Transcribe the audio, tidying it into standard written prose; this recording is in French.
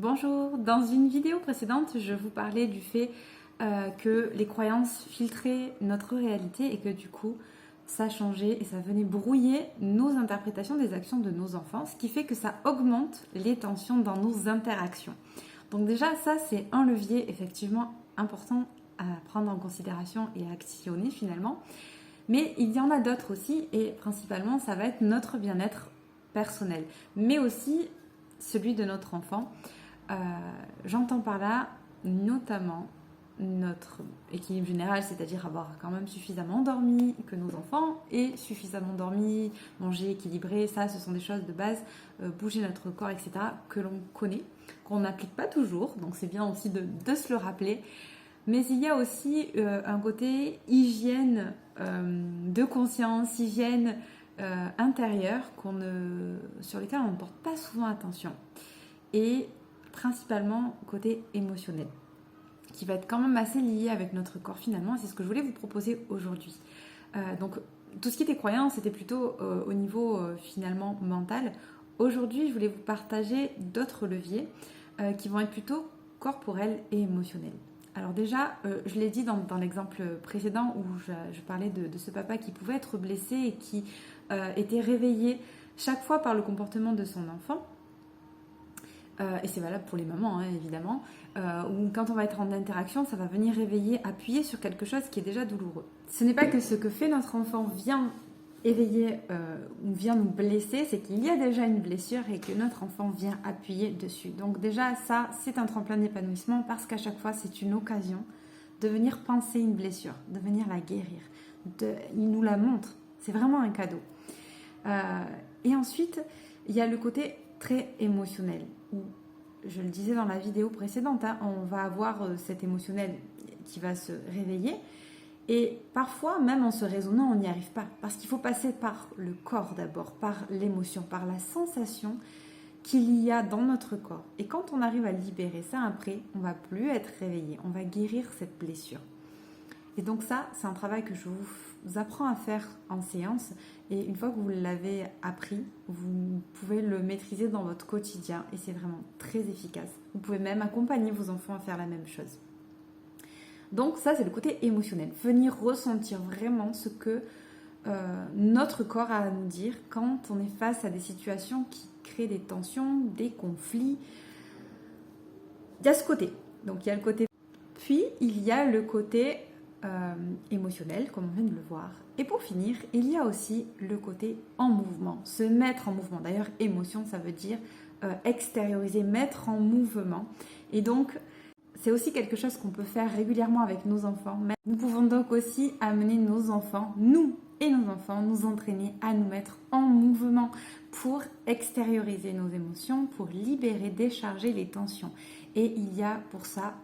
Bonjour, dans une vidéo précédente, je vous parlais du fait que les croyances filtraient notre réalité et que du coup, ça changeait et ça venait brouiller nos interprétations des actions de nos enfants, ce qui fait que ça augmente les tensions dans nos interactions. Donc déjà, ça c'est un levier effectivement important à prendre en considération et à actionner finalement. Mais il y en a d'autres aussi et principalement, ça va être notre bien-être personnel, mais aussi celui de notre enfant. J'entends par là notamment notre équilibre général, c'est-à-dire avoir quand même suffisamment dormi, que nos enfants aient suffisamment dormi, manger équilibré, ça ce sont des choses de base, bouger notre corps, etc., que l'on connaît, qu'on n'applique pas toujours, donc c'est bien aussi de se le rappeler. Mais il y a aussi un côté hygiène de conscience, hygiène intérieure sur lesquels on ne porte pas souvent attention. Et principalement côté émotionnel, qui va être quand même assez lié avec notre corps finalement. C'est ce que je voulais vous proposer aujourd'hui. Donc tout ce qui était croyance, c'était plutôt au niveau finalement mental. Aujourd'hui, je voulais vous partager d'autres leviers qui vont être plutôt corporels et émotionnels. Alors déjà, je l'ai dit dans l'exemple précédent où je parlais de ce papa qui pouvait être blessé et qui était réveillé chaque fois par le comportement de son enfant. Et c'est valable pour les mamans, hein, évidemment, où quand on va être en interaction, ça va venir réveiller, appuyer sur quelque chose qui est déjà douloureux. Ce n'est pas que ce que fait notre enfant vient éveiller ou vient nous blesser, c'est qu'il y a déjà une blessure et que notre enfant vient appuyer dessus. Donc déjà, ça, c'est un tremplin d'épanouissement parce qu'à chaque fois, c'est une occasion de venir penser une blessure, de venir la guérir. Il nous la montre, c'est vraiment un cadeau. Et ensuite, il y a le côté très émotionnel, où, je le disais dans la vidéo précédente, hein, on va avoir cet émotionnel qui va se réveiller et parfois même en se raisonnant on n'y arrive pas parce qu'il faut passer par le corps d'abord, par l'émotion, par la sensation qu'il y a dans notre corps, et quand on arrive à libérer ça après, on va plus être réveillé, on va guérir cette blessure. Et donc ça, c'est un travail que je vous apprends à faire en séance. Et une fois que vous l'avez appris, vous pouvez le maîtriser dans votre quotidien. Et c'est vraiment très efficace. Vous pouvez même accompagner vos enfants à faire la même chose. Donc ça, c'est le côté émotionnel. Venir ressentir vraiment ce que notre corps a à nous dire quand on est face à des situations qui créent des tensions, des conflits. Il y a ce côté. Donc il y a le côté. Puis il y a le côté émotionnel, comme on vient de le voir. Et pour finir, il y a aussi le côté en mouvement, se mettre en mouvement. D'ailleurs, émotion, ça veut dire extérioriser, mettre en mouvement. Et donc, c'est aussi quelque chose qu'on peut faire régulièrement avec nos enfants. Nous pouvons donc aussi amener nos enfants, nous et nos enfants, nous entraîner à nous mettre en mouvement pour extérioriser nos émotions, pour libérer, décharger les tensions. Et il y a pour ça